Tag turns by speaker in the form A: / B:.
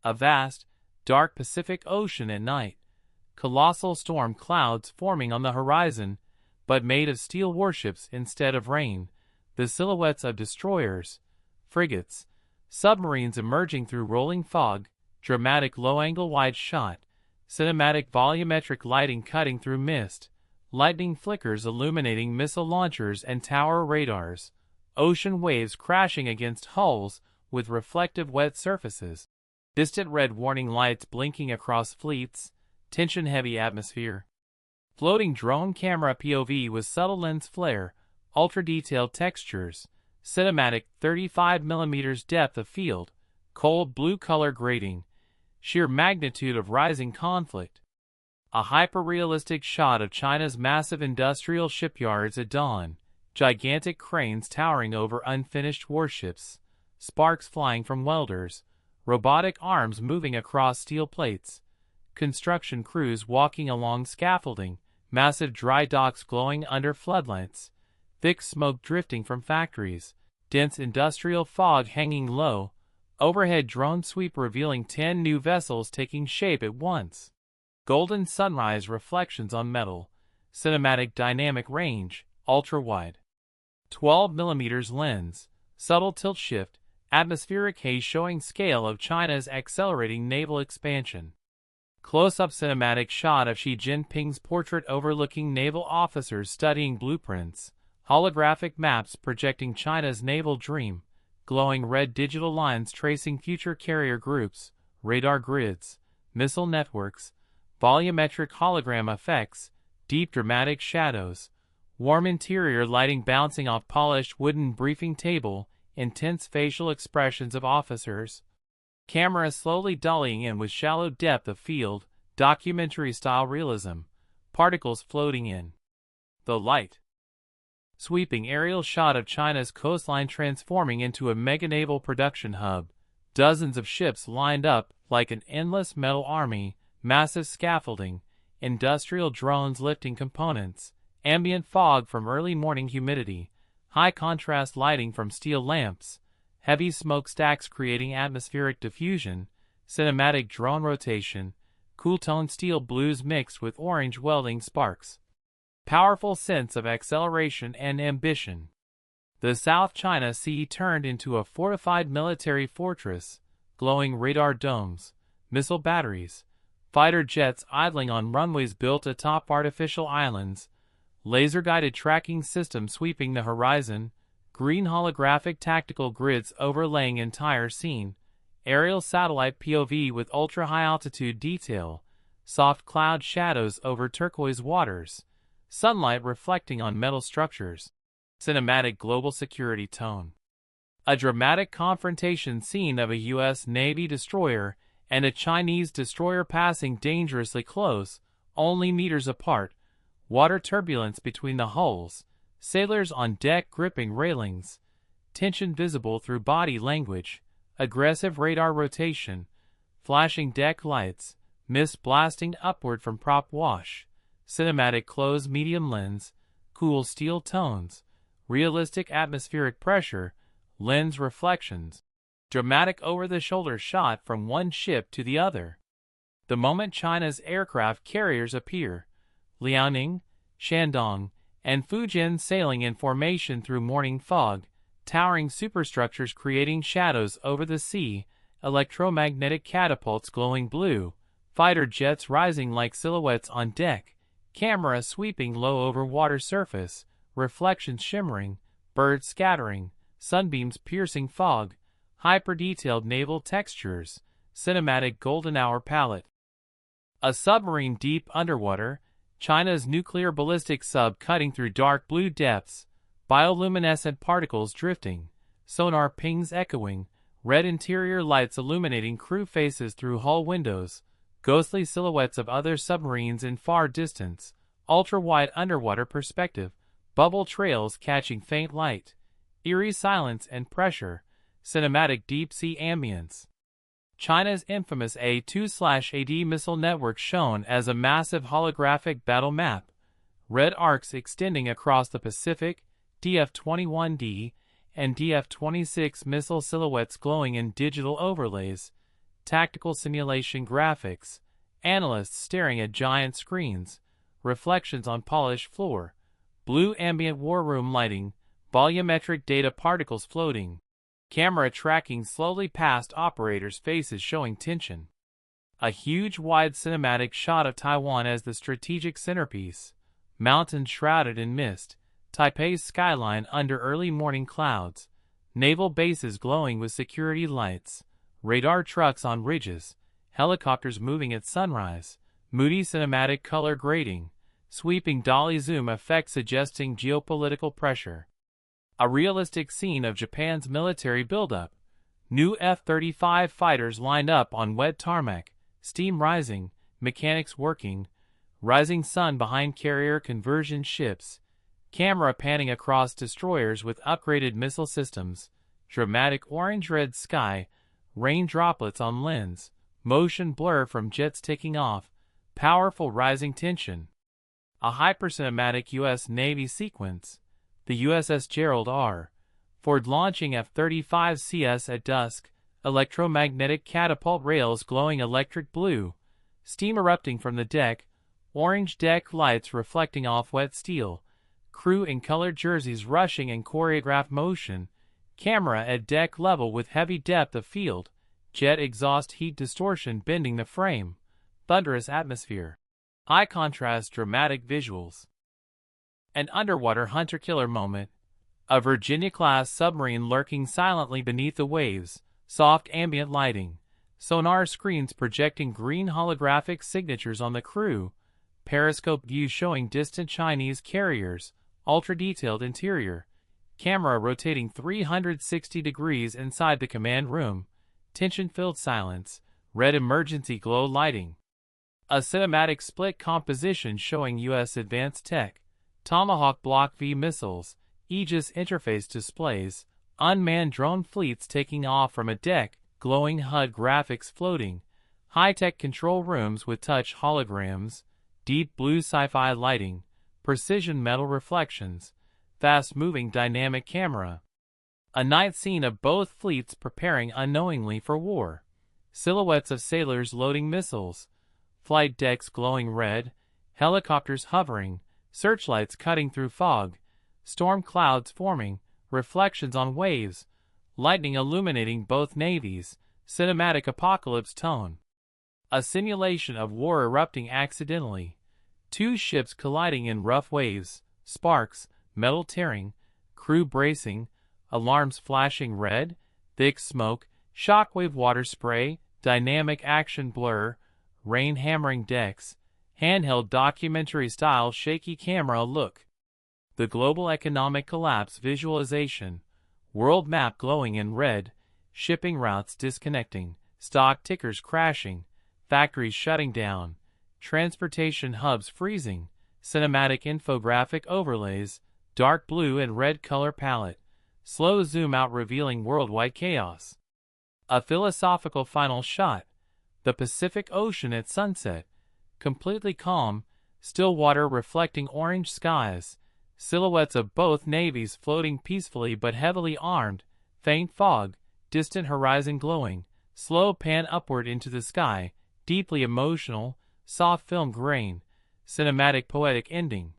A: A vast, dark Pacific Ocean at night. Colossal storm clouds forming on the horizon, but made of steel warships instead of rain. The silhouettes of destroyers, frigates, submarines emerging through rolling fog. Dramatic low-angle wide shot. Cinematic volumetric lighting cutting through mist. Lightning flickers illuminating missile launchers and tower radars. Ocean waves crashing against hulls with reflective wet surfaces. Distant red warning lights blinking across fleets. Tension-heavy atmosphere. Floating drone camera POV with subtle lens flare. Ultra-detailed textures. Cinematic 35mm depth of field. Cold blue color grading. Sheer magnitude of rising conflict. A hyper-realistic shot of China's massive industrial shipyards at dawn. Gigantic cranes towering over unfinished warships. Sparks flying from welders. Robotic arms moving across steel plates. Construction crews walking along scaffolding. Massive dry docks glowing under floodlights. Thick smoke drifting from factories. Dense industrial fog hanging low. Overhead drone sweep revealing 10 new vessels taking shape at once. Golden sunrise reflections on metal. Cinematic dynamic range, ultra-wide. 12mm lens, subtle tilt shift, atmospheric haze showing scale of China's accelerating naval expansion. Close-up cinematic shot of Xi Jinping's portrait overlooking naval officers studying blueprints. Holographic maps projecting China's naval dream. Glowing red digital lines tracing future carrier groups, radar grids, missile networks, volumetric hologram effects, deep dramatic shadows, warm interior lighting bouncing off polished wooden briefing table, intense facial expressions of officers. Camera slowly dollying in with shallow depth of field, documentary-style realism, particles floating in the light. Sweeping aerial shot of China's coastline transforming into a mega naval production hub. Dozens of ships lined up like an endless metal army, massive scaffolding, industrial drones lifting components, ambient fog from early morning humidity, high contrast lighting from steel lamps, heavy smokestacks creating atmospheric diffusion, cinematic drone rotation, cool-toned steel blues mixed with orange welding sparks. Powerful sense of acceleration and ambition. The South China Sea turned into a fortified military fortress, glowing radar domes, missile batteries, fighter jets idling on runways built atop artificial islands, laser-guided tracking systems sweeping the horizon, green holographic tactical grids overlaying entire scene, aerial satellite POV with ultra-high altitude detail, soft cloud shadows over turquoise waters, sunlight reflecting on metal structures, cinematic global security tone. A dramatic confrontation scene of a U.S. Navy destroyer and a Chinese destroyer passing dangerously close, only meters apart, water turbulence between the hulls, sailors on deck gripping railings, tension visible through body language, aggressive radar rotation, flashing deck lights, mist blasting upward from prop wash. Cinematic close medium lens, cool steel tones, realistic atmospheric pressure, lens reflections, dramatic over-the-shoulder shot from one ship to the other. The moment China's aircraft carriers appear, Liaoning, Shandong, and Fujian sailing in formation through morning fog, towering superstructures creating shadows over the sea, electromagnetic catapults glowing blue, fighter jets rising like silhouettes on deck, camera sweeping low over water surface, reflections shimmering, birds scattering, sunbeams piercing fog, hyper-detailed naval textures, cinematic golden hour palette. A submarine deep underwater, China's nuclear ballistic sub cutting through dark blue depths, bioluminescent particles drifting, sonar pings echoing, red interior lights illuminating crew faces through hull windows, ghostly silhouettes of other submarines in far distance, ultra-wide underwater perspective, bubble trails catching faint light, eerie silence and pressure, cinematic deep-sea ambience. China's infamous A2/AD missile network shown as a massive holographic battle map, red arcs extending across the Pacific, DF-21D and DF-26 missile silhouettes glowing in digital overlays, tactical simulation graphics, analysts staring at giant screens, reflections on polished floor, blue ambient war room lighting, volumetric data particles floating, camera tracking slowly past operators' faces showing tension. A huge wide cinematic shot of Taiwan as the strategic centerpiece, mountains shrouded in mist, Taipei's skyline under early morning clouds, naval bases glowing with security lights, radar trucks on ridges, helicopters moving at sunrise, moody cinematic color grading, sweeping dolly zoom effects suggesting geopolitical pressure. A realistic scene of Japan's military buildup. New F-35 fighters lined up on wet tarmac, steam rising, mechanics working, rising sun behind carrier conversion ships, camera panning across destroyers with upgraded missile systems, dramatic orange-red sky, rain droplets on lens, motion blur from jets taking off, powerful rising tension. A hypercinematic U.S. Navy sequence, the USS Gerald R. Ford launching F-35CS at dusk, electromagnetic catapult rails glowing electric blue, steam erupting from the deck, orange deck lights reflecting off wet steel, crew in colored jerseys rushing in choreographed motion, camera at deck level with heavy depth of field, jet exhaust heat distortion bending the frame, thunderous atmosphere, high contrast dramatic visuals. An underwater hunter-killer moment, a Virginia-class submarine lurking silently beneath the waves, soft ambient lighting, sonar screens projecting green holographic signatures on the crew, periscope view showing distant Chinese carriers, ultra-detailed interior, camera rotating 360 degrees inside the command room, tension-filled silence, red emergency glow lighting. A cinematic split composition showing U.S. advanced tech, Tomahawk Block V missiles, Aegis interface displays, unmanned drone fleets taking off from a deck, glowing HUD graphics floating, high-tech control rooms with touch holograms, deep blue sci-fi lighting, precision metal reflections, fast-moving dynamic camera. A night scene of both fleets preparing unknowingly for war. Silhouettes of sailors loading missiles, flight decks glowing red, helicopters hovering, searchlights cutting through fog, storm clouds forming, reflections on waves, lightning illuminating both navies, cinematic apocalypse tone. A simulation of war erupting accidentally. Two ships colliding in rough waves, sparks, metal tearing, crew bracing, alarms flashing red, thick smoke, shockwave water spray, dynamic action blur, rain hammering decks, handheld documentary-style shaky camera look. The global economic collapse visualization, world map glowing in red, shipping routes disconnecting, stock tickers crashing, factories shutting down, transportation hubs freezing, cinematic infographic overlays, dark blue and red color palette, slow zoom out revealing worldwide chaos. A philosophical final shot, the Pacific Ocean at sunset, completely calm, still water reflecting orange skies, silhouettes of both navies floating peacefully but heavily armed, faint fog, distant horizon glowing, slow pan upward into the sky, deeply emotional, soft film grain, cinematic poetic ending.